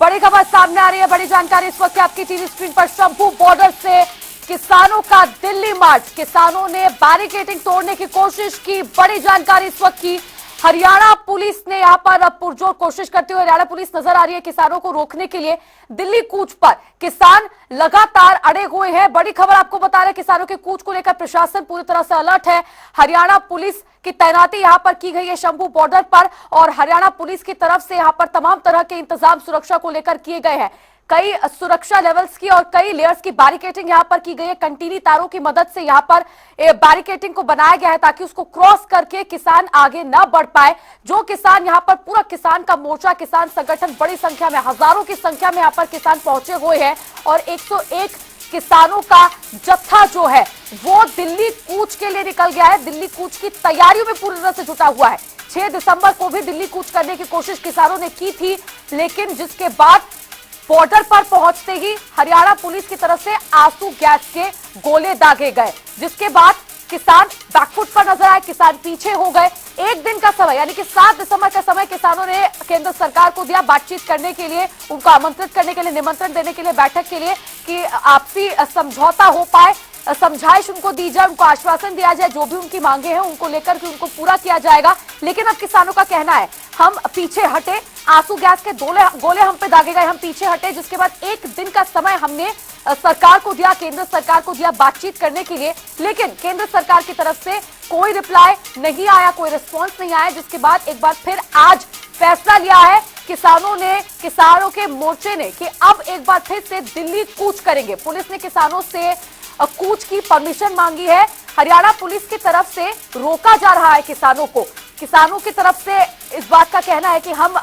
बड़ी खबर सामने आ रही है, बड़ी जानकारी इस वक्त आपकी टीवी स्क्रीन पर। शंभू बॉर्डर से किसानों का दिल्ली मार्च, किसानों ने बैरिकेडिंग तोड़ने की कोशिश की। बड़ी जानकारी इस वक्त की, हरियाणा पुलिस ने यहां पर पुरजोर कोशिश करते हुए हरियाणा पुलिस नजर आ रही है किसानों को रोकने के लिए। दिल्ली कूच पर किसान लगातार अड़े हुए हैं। बड़ी खबर आपको बता रहे, किसानों के कूच को लेकर प्रशासन पूरी तरह से अलर्ट है। हरियाणा पुलिस की तैनाती यहां पर की गई है शंभू बॉर्डर पर, और हरियाणा पुलिस की तरफ से यहां पर तमाम तरह के इंतजाम सुरक्षा को लेकर किए गए हैं। कई सुरक्षा लेवल्स की और कई लेयर्स की बैरिकेडिंग यहां पर की गई है। कंटीनी तारों की मदद से यहां पर बैरिकेडिंग को बनाया गया है ताकि उसको क्रॉस करके किसान आगे न बढ़ पाए। जो किसान यहां पर, पूरा किसान का मोर्चा, किसान संगठन बड़ी संख्या में, हजारों की संख्या में यहां पर किसान पहुंचे हुए हैं, और 101 किसानों का जत्था जो है वो दिल्ली कूच के लिए निकल गया है। दिल्ली कूच की तैयारियों में पूरी तरह से जुटा हुआ है। 6 दिसंबर को भी दिल्ली कूच करने की कोशिश किसानों ने की थी, लेकिन जिसके बाद बॉर्डर पर पहुंचते ही हरियाणा पुलिस की तरफ से आंसू गैस के गोले दागे गए, जिसके बाद किसान बैकफुट पर नजर आए, किसान पीछे हो गए। एक दिन का समय यानी कि 7 दिसंबर का समय किसानों ने केंद्र सरकार को दिया बातचीत करने के लिए, उनको आमंत्रित करने के लिए, निमंत्रण देने के लिए, बैठक के लिए, कि आपसी समझौता हो पाए, समझाइश उनको दी जाए, उनको आश्वासन दिया जाए, जो भी उनकी मांगे हैं उनको लेकर के उनको पूरा किया जाएगा। लेकिन अब किसानों का कहना है हम पीछे हटे, आंसू गैस के गोले हम पे दागे गए, हम पीछे हटे। जिसके बाद एक दिन का समय हमने सरकार को दिया, केंद्र सरकार को दिया बातचीत करने के लिए, लेकिन केंद्र सरकार की तरफ से कोई रिप्लाई नहीं आया, कोई रिस्पॉन्स नहीं आया। जिसके बाद एक बार फिर आज फैसला लिया है किसानों ने, किसानों के मोर्चे ने, कि अब एक बार फिर से दिल्ली कूच करेंगे। पुलिस ने किसानों से कूच की परमिशन मांगी है। हरियाणा पुलिस की तरफ से रोका जा रहा है किसानों को। किसानों की तरफ से इस बात का कहना है कि हम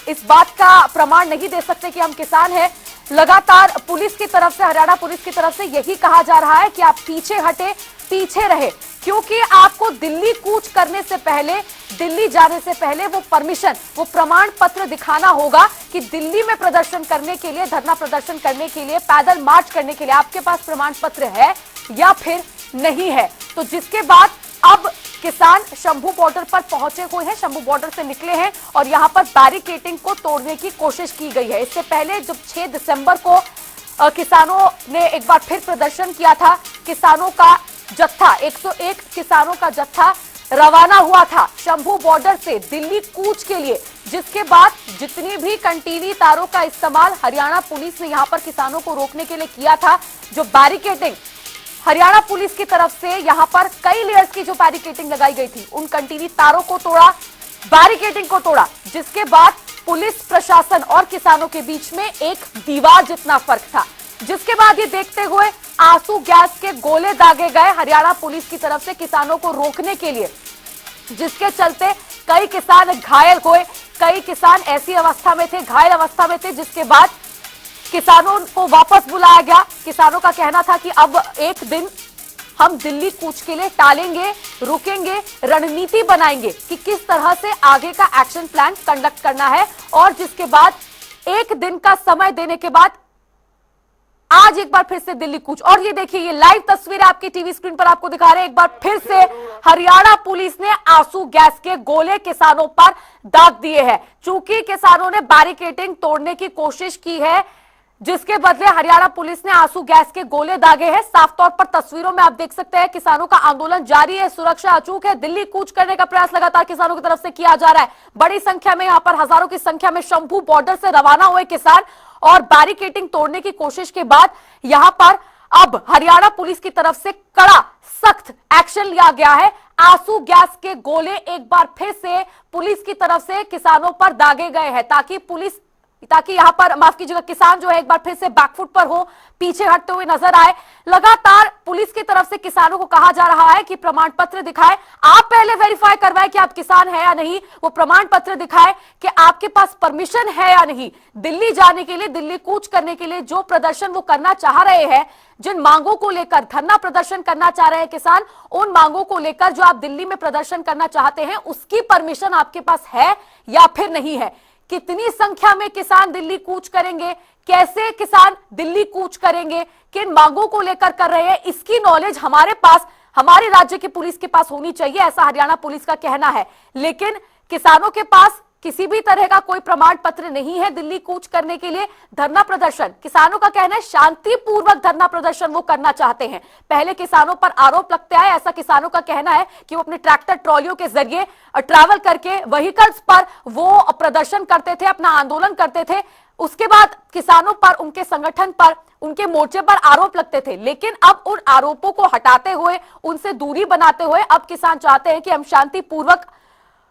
इस बात का प्रमाण नहीं दे सकते कि हम किसान हैं। लगातार पुलिस की तरफ से, हरियाणा पुलिस की तरफ से यही कहा जा रहा है कि आप पीछे हटे, पीछे रहे, क्योंकि आपको दिल्ली कूच करने से पहले, दिल्ली जाने से पहले वो परमिशन, वो प्रमाण पत्र दिखाना होगा कि दिल्ली में प्रदर्शन करने के लिए, धरना प्रदर्शन करने के लिए, पैदल मार्च करने के लिए आपके पास प्रमाण पत्र है या फिर नहीं है। तो जिसके बाद अब किसान शंभू बॉर्डर पर पहुंचे हुए हैं, शंभू बॉर्डर से निकले हैं, और यहां पर बैरिकेडिंग को तोड़ने की कोशिश की गई है। इससे पहले जब 6 दिसंबर को किसानों ने एक बार फिर प्रदर्शन किया था, किसानों का जत्था, 101 किसानों का जत्था रवाना हुआ था शंभू बॉर्डर से दिल्ली कूच के लिए। जिसके बाद जितनी भी कंटीली तारों का इस्तेमाल हरियाणा पुलिस ने यहां पर किसानों को रोकने के लिए किया था, जो बैरिकेडिंग हरियाणा पुलिस की तरफ से यहां पर कई लेयर्स की जो बैरिकेडिंग लगाई गई थी, उन कंटीली तारों को तोड़ा, बैरिकेडिंग को तोड़ा। जिसके बाद पुलिस प्रशासन और किसानों के बीच में एक दीवार जितना फर्क था। जिसके बाद ये देखते हुए आंसू गैस के गोले दागे गए हरियाणा पुलिस की तरफ से किसानों को रोकने के लिए, जिसके चलते कई किसान घायल हुए, कई किसान ऐसी अवस्था में थे, घायल अवस्था में थे। जिसके बाद किसानों को वापस बुलाया गया। किसानों का कहना था कि अब एक दिन हम दिल्ली कूच के लिए टालेंगे, रुकेंगे, रणनीति बनाएंगे कि किस तरह से आगे का एक्शन प्लान कंडक्ट करना है। और जिसके बाद एक दिन का समय देने के बाद आज एक बार फिर से दिल्ली कूच। और ये देखिए, ये लाइव तस्वीर आपकी टीवी स्क्रीन पर आपको दिखा रहे हैं। एक बार फिर से हरियाणा पुलिस ने आंसू गैस के गोले किसानों पर दाग दिए हैं। चूंकि किसानों ने बैरिकेडिंग तोड़ने की कोशिश की है, जिसके बदले हरियाणा पुलिस ने आंसू गैस के गोले दागे हैं। साफ तौर पर तस्वीरों में आप देख सकते हैं किसानों का आंदोलन जारी है, सुरक्षा अचूक है। दिल्ली कूच करने का प्रयास लगातार किसानों की तरफ से किया जा रहा है। बड़ी संख्या में, यहां पर हजारों की संख्या में शंभू बॉर्डर से रवाना हुए किसान, और बैरिकेडिंग तोड़ने की कोशिश के बाद यहां पर अब हरियाणा पुलिस की तरफ से कड़ा, सख्त एक्शन लिया गया है। आंसू गैस के गोले एक बार फिर से पुलिस की तरफ से किसानों पर दागे गए हैं, ताकि यहां पर, माफ कीजिएगा, किसान जो है एक बार फिर से बैकफुट पर हो, पीछे हटते हुए नजर आए। लगातार पुलिस की तरफ से किसानों को कहा जा रहा है कि प्रमाण पत्र दिखाएं, आप पहले वेरीफाई करवाएं कि आप किसान हैं या नहीं, वो प्रमाण पत्र दिखाएं कि आपके पास परमिशन है या नहीं दिल्ली जाने के लिए, दिल्ली कूच करने के लिए। जो प्रदर्शन वो करना चाह रहे हैं, जिन मांगों को लेकर धरना प्रदर्शन करना चाह रहे हैं किसान, उन मांगों को लेकर जो आप दिल्ली में प्रदर्शन करना चाहते हैं, उसकी परमिशन आपके पास है या फिर नहीं है। कितनी संख्या में किसान दिल्ली कूच करेंगे, कैसे किसान दिल्ली कूच करेंगे, किन मांगों को लेकर कर रहे हैं, इसकी नॉलेज हमारे पास, हमारे राज्य की पुलिस के पास होनी चाहिए, ऐसा हरियाणा पुलिस का कहना है। लेकिन किसानों के पास किसी भी तरह का कोई प्रमाण पत्र नहीं है दिल्ली कूच करने के लिए। धरना प्रदर्शन, किसानों का कहना है शांतिपूर्वक धरना प्रदर्शन वो करना चाहते हैं। पहले किसानों पर आरोप लगते आए, ऐसा किसानों का कहना है कि वो अपने ट्रैक्टर ट्रॉलियों के जरिए ट्रैवल करके व्हीकल्स पर वो प्रदर्शन करते थे, अपना आंदोलन करते थे। उसके बाद किसानों पर, उनके संगठन पर, उनके मोर्चे पर आरोप लगते थे, लेकिन अब उन आरोपों को हटाते हुए, उनसे दूरी बनाते हुए अब किसान चाहते हैं कि हम शांतिपूर्वक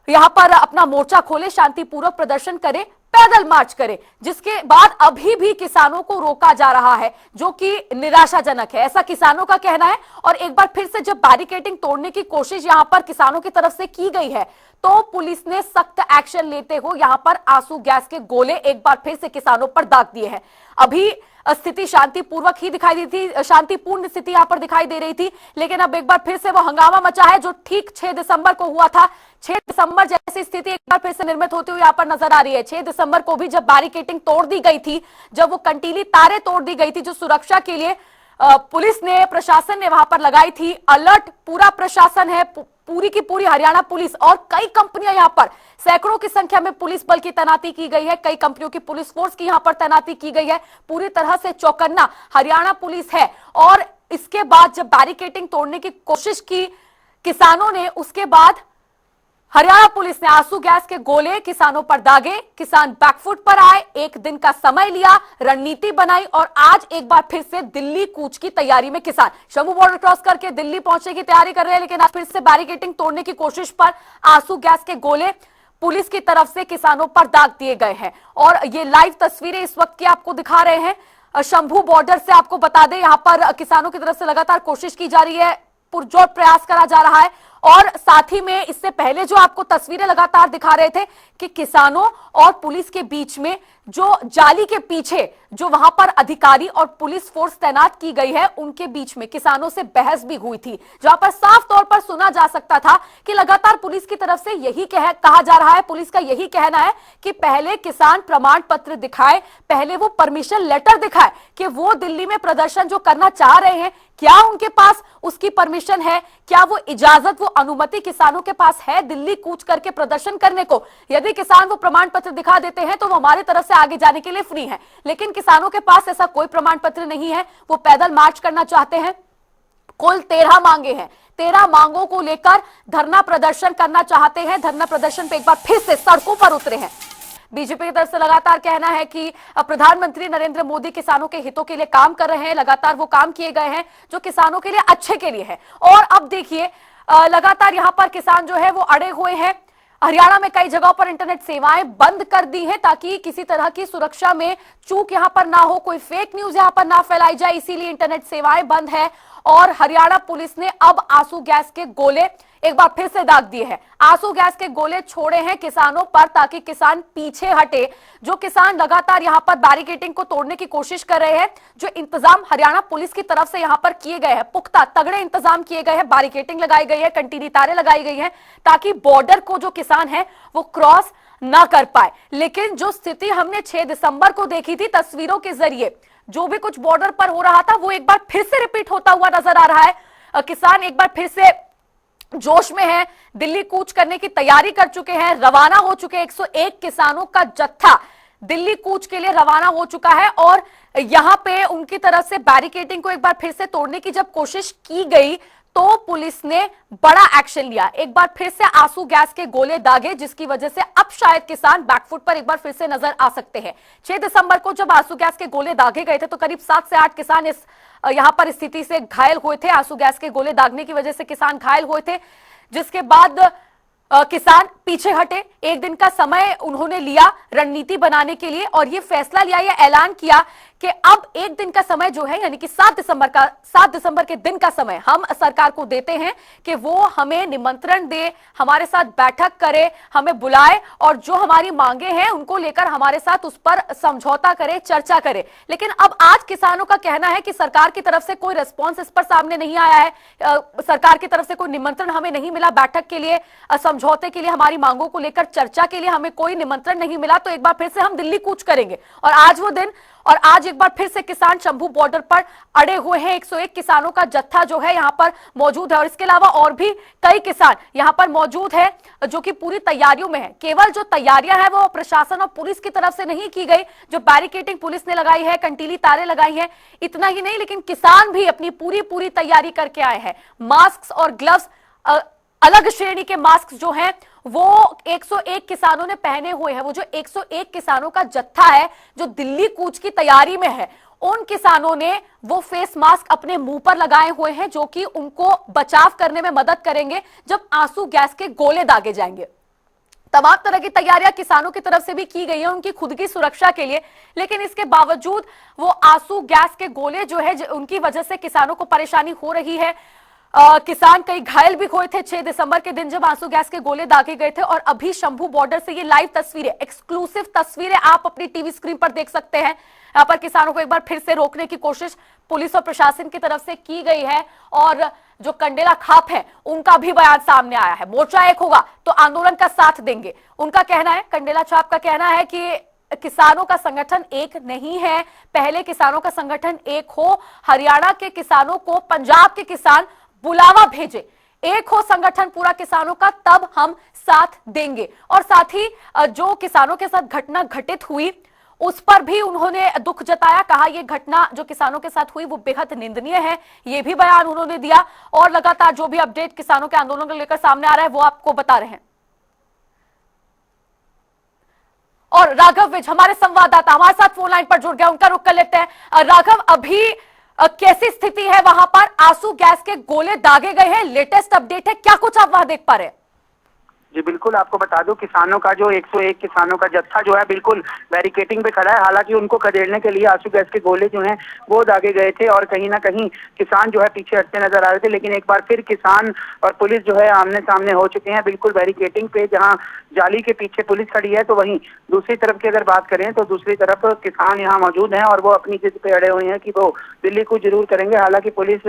यहां पर अपना मोर्चा खोले, शांतिपूर्वक प्रदर्शन करें, पैदल मार्च करें, जिसके बाद अभी भी किसानों को रोका जा रहा है, जो कि निराशाजनक है, ऐसा किसानों का कहना है। और एक बार फिर से जब बैरिकेडिंग तोड़ने की कोशिश यहां पर किसानों की तरफ से की गई है, तो पुलिस ने सख्त एक्शन लेते हुए यहां पर आंसू गैस के गोले एक बार फिर से किसानों पर दाग दिए हैं। अभी स्थिति शांतिपूर्वक ही दिखाई दी थी, शांतिपूर्ण स्थिति यहां पर दिखाई दे रही थी, लेकिन अब एक बार फिर से वो हंगामा मचा है जो ठीक 6 दिसंबर को हुआ था। 6 दिसंबर जैसी स्थिति एक बार फिर से निर्मित होती हुई यहां पर नजर आ रही है। 6 दिसंबर को भी जब बैरिकेडिंग तोड़ दी गई थी, जब वो कंटीली तारें तोड़ दी गई थी, जो सुरक्षा के लिए पुलिस ने, प्रशासन ने वहां पर लगाई थी, अलर्ट पूरा प्रशासन है, पूरी की पूरी हरियाणा पुलिस और कई कंपनियां यहां पर, सैकड़ों की संख्या में पुलिस बल की तैनाती की गई है, कई कंपनियों की पुलिस फोर्स की यहां पर तैनाती की गई है, पूरी तरह से चौकन्ना हरियाणा पुलिस है। और इसके बाद जब बैरिकेडिंग तोड़ने की कोशिश की किसानों ने, उसके बाद हरियाणा पुलिस ने आंसू गैस के गोले किसानों पर दागे, किसान बैकफुट पर आए, एक दिन का समय लिया, रणनीति बनाई और आज एक बार फिर से दिल्ली कूच की तैयारी में किसान शंभू बॉर्डर क्रॉस करके दिल्ली पहुंचने की तैयारी कर रहे हैं। लेकिन आज फिर से बैरिकेडिंग तोड़ने की कोशिश पर आंसू गैस के गोले पुलिस की तरफ से किसानों पर दाग दिए गए हैं। और ये लाइव तस्वीरें इस वक्त की आपको दिखा रहे हैं शंभू बॉर्डर से। आपको बता दें, यहां पर किसानों की तरफ से लगातार कोशिश की जा रही है, पुरजोर प्रयास करा जा रहा है। और साथ ही में इससे पहले जो आपको तस्वीरें लगातार दिखा रहे थे कि किसानों और पुलिस के बीच में जो जाली के पीछे जो वहां पर अधिकारी और पुलिस फोर्स तैनात की गई है, उनके बीच में किसानों से बहस भी हुई थी, जहां पर साफ तौर पर सुना जा सकता था कि लगातार पुलिस की तरफ से यही कहा जा रहा है, पुलिस का यही कहना है कि पहले किसान प्रमाण पत्र दिखाए, पहले वो परमिशन लेटर दिखाए कि वो दिल्ली में प्रदर्शन जो करना चाह रहे हैं, क्या उनके पास उसकी परमिशन है, क्या वो इजाजत, वो अनुमति किसानों के पास है दिल्ली कूच करके प्रदर्शन करने को। यदि किसान वो प्रमाण पत्र दिखा देते हैं तो वो हमारे तरफ से आगे जाने के लिए फ्री है, लेकिन किसानों के पास ऐसा कोई प्रमाण पत्र नहीं है। वो पैदल मार्च करना चाहते हैं। कुल 13 मांगे हैं, 13 मांगों को लेकर धरना प्रदर्शन करना चाहते हैं। धरना प्रदर्शन पे एक बार फिर से सड़कों पर उतरे हैं। बीजेपी की तरफ से लगातार कहना है कि प्रधानमंत्री नरेंद्र मोदी किसानों के हितों के लिए काम कर रहे हैं, लगातार वो काम किए गए हैं जो किसानों के लिए अच्छे के लिए है। और अब देखिए लगातार यहां पर किसान जो है वो अड़े हुए हैं। हरियाणा में कई जगहों पर इंटरनेट सेवाएं बंद कर दी हैं ताकि किसी तरह की सुरक्षा में चूक यहां पर ना हो, कोई फेक न्यूज यहां पर ना फैलाई जाए, इसीलिए इंटरनेट सेवाएं बंद है। और हरियाणा पुलिस ने अब आंसू गैस के गोले एक बार फिर से दाग दिए हैं, आंसू गैस के गोले छोड़े हैं किसानों पर ताकि किसान पीछे हटे। जो किसान लगातार यहां पर बैरिकेडिंग को तोड़ने की कोशिश कर रहे हैं, जो इंतजाम हरियाणा पुलिस की तरफ से यहां पर किए गए हैं, पुख्ता तगड़े इंतजाम किए गए हैं, बैरिकेडिंग लगाई गई है, कंटीली तारें लगाई गई हैं ताकि बॉर्डर को जो किसान है वो क्रॉस ना कर पाए। लेकिन जो स्थिति हमने 6 दिसंबर को देखी थी तस्वीरों के जरिए, जो भी कुछ बॉर्डर पर हो रहा था वो एक बार फिर से रिपीट होता हुआ नजर आ रहा है। किसान एक बार फिर से जोश में है, दिल्ली कूच करने की तैयारी कर चुके हैं, रवाना हो चुके हैं। 101 किसानों का जत्था दिल्ली कूच के लिए रवाना हो चुका है। और यहां पे उनकी तरफ से बैरिकेडिंग को एक बार फिर से तोड़ने की जब कोशिश की गई तो पुलिस ने बड़ा एक्शन लिया, एक बार फिर से आंसू गैस के गोले दागे, जिसकी वजह से अब शायद किसान बैकफुट पर एक बार फिर से नजर आ सकते हैं। 6 दिसंबर को जब आंसू गैस के गोले दागे गए थे तो करीब 7 से 8 किसान इस यहां पर स्थिति से घायल हुए थे। आंसू गैस के गोले दागने की वजह से किसान घायल हुए थे, जिसके बाद किसान पीछे हटे। एक दिन का समय उन्होंने लिया रणनीति बनाने के लिए और ये फैसला लिया, ये ऐलान किया कि अब एक दिन का समय जो है, यानी कि 7 दिसंबर के दिन का समय हम सरकार को देते हैं कि वो हमें निमंत्रण दे, हमारे साथ बैठक करे, हमें बुलाए और जो हमारी मांगे हैं उनको लेकर हमारे साथ उस पर समझौता करे, चर्चा करे। लेकिन अब आज किसानों का कहना है कि सरकार की तरफ से कोई रिस्पॉन्स इस पर सामने नहीं आया है, सरकार की तरफ से कोई निमंत्रण हमें नहीं मिला बैठक के लिए, समझौते के लिए, हमारी मांगों को लेकर चर्चा के लिए हमें कोई निमंत्रण नहीं मिला, तो एक बार फिर से हम दिल्ली कूच करेंगे। और आज वो दिन और आज एक बार फिर से किसान शंभू बॉर्डर पर अड़े हुए हैं। 101 किसानों का जत्था जो है यहाँ पर मौजूद है और इसके अलावा और भी कई किसान यहाँ पर मौजूद है जो कि पूरी तैयारियों में है। केवल जो तैयारियां हैं वो प्रशासन और पुलिस की तरफ से नहीं की गई, जो बैरिकेडिंग पुलिस ने लगाई है, कंटीली तारें लगाई हैं, इतना ही नहीं लेकिन किसान भी अपनी पूरी तैयारी करके आए हैं। मास्क और ग्लव्स, अलग श्रेणी के मास्क जो हैं वो 101 किसानों ने पहने हुए हैं। वो जो 101 किसानों का जत्था है जो दिल्ली कूच की तैयारी में है, उन किसानों ने वो फेस मास्क अपने मुंह पर लगाए हुए हैं जो कि उनको बचाव करने में मदद करेंगे जब आंसू गैस के गोले दागे जाएंगे। तमाम तरह की तैयारियां किसानों की तरफ से भी की गई है उनकी खुद की सुरक्षा के लिए, लेकिन इसके बावजूद वो आंसू गैस के गोले जो है उनकी वजह से किसानों को परेशानी हो रही है। किसान कई घायल भी हुए थे 6 दिसंबर के दिन जब आंसू गैस के गोले दागे गए थे। और अभी शंभू बॉर्डर से ये लाइव तस्वीरें, एक्सक्लूसिव तस्वीरें आप अपनी टीवी स्क्रीन पर देख सकते हैं। यहाँ पर किसानों को एक बार फिर से रोकने की कोशिश पुलिस और प्रशासन की तरफ से की गई है और जो कंडेला खाप है उनका भी बयान सामने आया है। मोर्चा एक होगा तो आंदोलन का साथ देंगे, उनका कहना है। कंडेला छाप का कहना है कि किसानों का संगठन एक नहीं है, पहले किसानों का संगठन एक हो, हरियाणा के किसानों को पंजाब के किसान बुलावा भेजे, एक हो संगठन पूरा किसानों का, तब हम साथ देंगे। और साथ ही जो किसानों के साथ घटना घटित हुई उस पर भी उन्होंने दुख जताया, कहा यह घटना जो किसानों के साथ हुई वो बेहद निंदनीय है, ये भी बयान उन्होंने दिया। और लगातार जो भी अपडेट किसानों के आंदोलन को लेकर सामने आ रहा है वो आपको बता रहे हैं। और राघव विज हमारे संवाददाता हमारे साथ फोन लाइन पर जुड़ गया, उनका रुख कर लेते हैं। राघव, अभी कैसी स्थिति है वहां पर? आंसू गैस के गोले दागे गए हैं, लेटेस्ट अपडेट है, क्या कुछ आप वहां देख पा रहे हैं? जी बिल्कुल, आपको बता दूं किसानों का जो 101 किसानों का जत्था जो है बिल्कुल बैरिकेडिंग पे खड़ा है। हालांकि उनको खदेड़ने के लिए आंसू गैस के गोले जो हैं वो दागे गए थे और कहीं ना कहीं किसान जो है पीछे हटते नजर आ रहे थे, लेकिन एक बार फिर किसान और पुलिस जो है आमने सामने हो चुके हैं बिल्कुल बैरिकेडिंग पे। जहां जाली के पीछे पुलिस खड़ी है तो वहीं दूसरी तरफ की अगर बात करें तो दूसरी तरफ किसान यहाँ मौजूद हैं और वो अपनी जिद पे अड़े हुए हैं कि वो दिल्ली को जरूर करेंगे। हालांकि पुलिस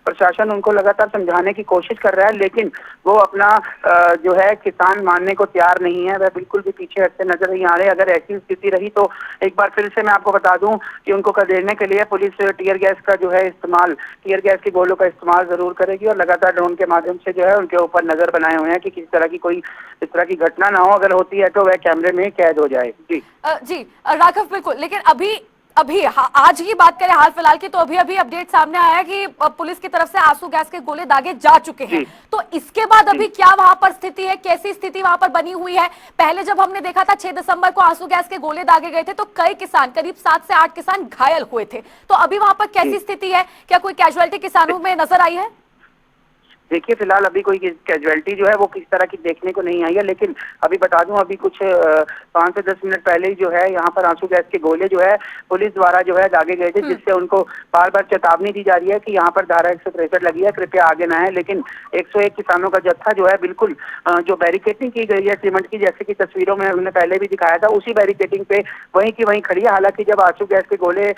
प्रशासन उनको लगातार समझाने की कोशिश कर रहा है, लेकिन वो अपना जो है किसान मानने को तैयार नहीं है, वह बिल्कुल भी पीछे हटते नजर नहीं आ रहे। अगर ऐसी स्थिति रही तो एक बार फिर से मैं आपको बता दूं कि उनको खदेड़ने के लिए पुलिस टीयर गैस का जो है इस्तेमाल, टीयर गैस के गोलों का इस्तेमाल जरूर करेगी और लगातार ड्रोन के माध्यम से जो है उनके ऊपर नजर बनाए हुए हैं कि किसी तरह की कोई इस तरह की घटना ना हो, अगर होती है तो वह कैमरे में कैद हो जाए। जी राघव, बिल्कुल। लेकिन अभी आज की बात करें हाल फिलहाल की, तो अभी अपडेट सामने आया कि पुलिस की तरफ से आंसू गैस के गोले दागे जा चुके हैं। तो इसके बाद अभी क्या वहां पर स्थिति है, कैसी स्थिति वहां पर बनी हुई है? पहले जब हमने देखा था 6 दिसंबर को आंसू गैस के गोले दागे गए थे तो कई किसान, करीब 7 से 8 किसान घायल हुए थे। तो अभी वहां पर कैसी स्थिति है? क्या कोई कैजुअलिटी किसानों में नजर आई है? देखिए फिलहाल अभी कोई कैजुअलिटी जो है वो किस तरह की देखने को नहीं आई है, लेकिन अभी बता दूं अभी कुछ 5 से 10 मिनट पहले ही जो है यहाँ पर आंसू गैस के गोले जो है पुलिस द्वारा जो है दागे गए थे, जिससे उनको बार बार चेतावनी दी जा रही है कि यहाँ पर धारा 163 लगी है, कृपया आगे न आए। लेकिन 101 किसानों का जत्था जो है बिल्कुल जो बैरिकेडिंग की गई है सीमेंट की, जैसे की तस्वीरों में हमने पहले भी दिखाया था, उसी बैरिकेडिंग पे वहीं की वहीं खड़ी है। हालांकि जब आंसू गैस के गोले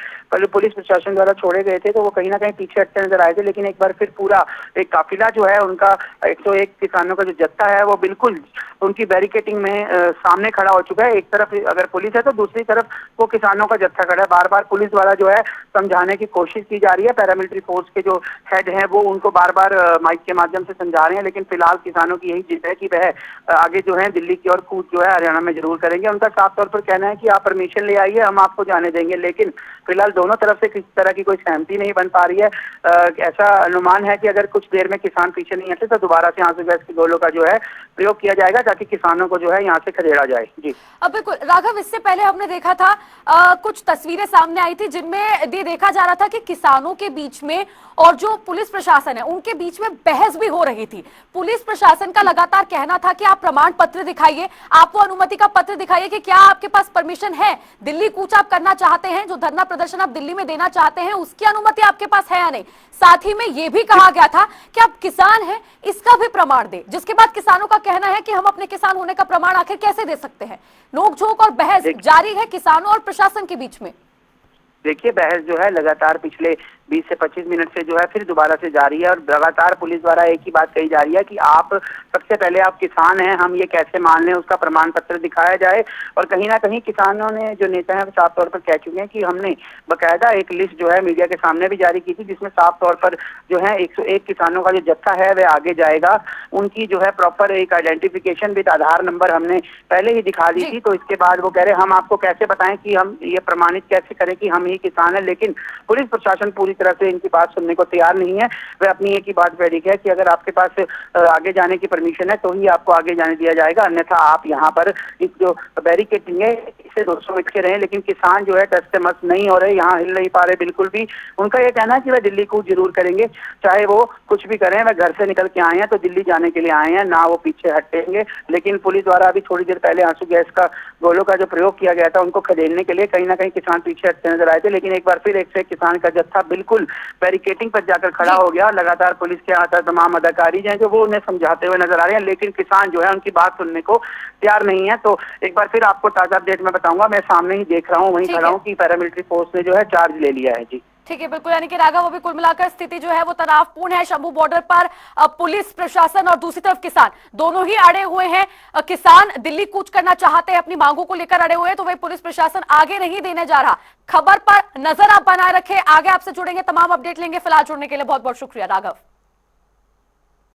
पुलिस प्रशासन द्वारा छोड़े गए थे तो वो कहीं ना कहीं पीछे हटते नजर आए थे, लेकिन एक बार फिर पूरा एक काफिला जो है उनका 101 किसानों का जो जत्था है वो बिल्कुल उनकी बैरिकेडिंग में सामने खड़ा हो चुका है। एक तरफ अगर पुलिस है तो दूसरी तरफ वो किसानों का जत्था खड़ा है। बार बार पुलिस द्वारा जो है समझाने की कोशिश की जा रही है, पैरामिलिट्री फोर्स के जो हेड हैं वो उनको बार बार माइक के माध्यम से समझा रहे हैं, लेकिन फिलहाल किसानों की यही जिद है कि वह आगे जो है दिल्ली की ओर कूच जो है हरियाणा में जरूर करेंगे। उनका साफ तौर पर कहना है कि आप परमिशन ले आइए, हम आपको जाने देंगे, लेकिन फिलहाल दोनों तरफ से किसी तरह की कोई सहमति नहीं बन पा रही है। ऐसा अनुमान है कि अगर कुछ देर में किसान पीछे नहीं हटे तो दोबारा से आंसू गैस के गोलों का जो है प्रयोग किया जाएगा ताकि किसानों को जो है यहाँ से खदेड़ा जाए। जी अब बिल्कुल राघव, इससे पहले हमने देखा था कुछ तस्वीरें सामने आई थी जिनमें ये देखा जा रहा था कि किसानों के बीच में और जो पुलिस प्रशासन है उनके बीच में बहस भी हो रही थी। पुलिस प्रशासन का लगातार कहना था कि आप प्रमाण पत्र दिखाइए, आप वो अनुमति का पत्र दिखाइए कि क्या आपके पास परमिशन है, दिल्ली कूच आप करना चाहते हैं, जो धरना प्रदर्शन आप दिल्ली में देना चाहते हैं उसकी अनुमति आपके पास है या नहीं। साथ ही में यह भी कहा गया था कि आप किसान हैं इसका भी प्रमाण दे, जिसके बाद किसानों का कहना है कि हम अपने किसान होने का प्रमाण आखिर कैसे दे सकते हैं। नोकझोंक और बहस जारी है किसानों और प्रशासन के बीच में। देखिए बहस जो है लगातार पिछले 20 से 25 मिनट से जो है फिर दोबारा से जारी है। और लगातार पुलिस द्वारा एक ही बात कही जा रही है कि आप सबसे पहले आप किसान हैं, हम ये कैसे मान लें, उसका प्रमाण पत्र दिखाया जाए। और कहीं ना कहीं किसानों ने, जो नेता हैं, साफ तौर पर कह चुके हैं कि हमने बकायदा एक लिस्ट जो है मीडिया के सामने भी जारी की थी, जिसमें साफ तौर पर जो है 101 किसानों का जो जत्था है वह आगे जाएगा। उनकी जो है प्रॉपर एक आइडेंटिफिकेशन विद आधार नंबर हमने पहले ही दिखा दी थी। तो इसके बाद वो कह रहे हम आपको कैसे बताएं कि हम ये प्रमाणित कैसे करें कि हम ही किसान हैं। लेकिन पुलिस प्रशासन पूरी तरह से इनकी बात सुनने को तैयार नहीं है। वह अपनी एक ही बात पे अड़िग है कि अगर आपके पास आगे जाने की परमिशन है तो ही आपको आगे जाने दिया जाएगा, अन्यथा आप यहाँ पर इस जो बैरिकेडिंग है इससे 200 मीटर के रहे। लेकिन किसान जो है टस से मस नहीं हो रहे, यहाँ हिल नहीं पा रहे बिल्कुल भी। उनका ये कहना है कि वह दिल्ली कूच जरूर करेंगे, चाहे वो कुछ भी करें। वह घर से निकल के आए हैं तो दिल्ली जाने के लिए आए हैं, ना वो पीछे हटेंगे। लेकिन पुलिस द्वारा अभी थोड़ी देर पहले आंसू गैस का गोलों का जो प्रयोग किया गया था उनको खदेड़ने के लिए कहीं ना कहीं किसान पीछे हटते नजर आए थे। लेकिन एक बार फिर एक से एक किसान का जत्था बिल्कुल बैरिकेडिंग पर जाकर खड़ा हो गया। लगातार पुलिस के आता तमाम अधिकारी हैं जो वो उन्हें समझाते हुए नजर आ रहे हैं, लेकिन किसान जो है उनकी बात सुनने को तैयार नहीं है। तो एक बार फिर आपको ताजा अपडेट में बताऊंगा। मैं सामने ही देख रहा हूँ, वहीं खड़ा हूँ कि पैरामिलिट्री फोर्स ने जो है चार्ज ले लिया है। जी ठीक है, बिल्कुल। यानी कि राघव, अभी कुल मिलाकर स्थिति जो है वो तनावपूर्ण है शंभू बॉर्डर पर। पुलिस प्रशासन और दूसरी तरफ किसान दोनों ही अड़े हुए हैं। किसान दिल्ली कूच करना चाहते हैं, अपनी मांगों को लेकर अड़े हुए हैं, तो वही पुलिस प्रशासन आगे नहीं देने जा रहा। खबर पर नजर आप बनाए रखें, आगे आपसे जुड़ेंगे, तमाम अपडेट लेंगे। फिलहाल जुड़ने के लिए बहुत बहुत शुक्रिया राघव।